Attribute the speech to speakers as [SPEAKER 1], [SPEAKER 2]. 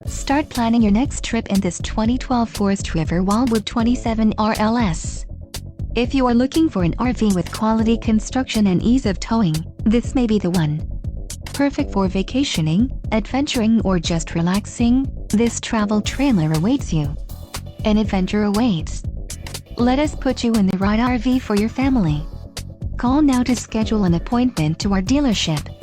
[SPEAKER 1] Start planning your next trip in this 2012 Forest River Wildwood 27RLS. If you are looking for an RV with quality construction and ease of towing, this may be the one. Perfect for vacationing, adventuring, or just relaxing, this travel trailer awaits you. An adventure awaits. Let us put you in the right RV for your family. Call now to schedule an appointment to our dealership.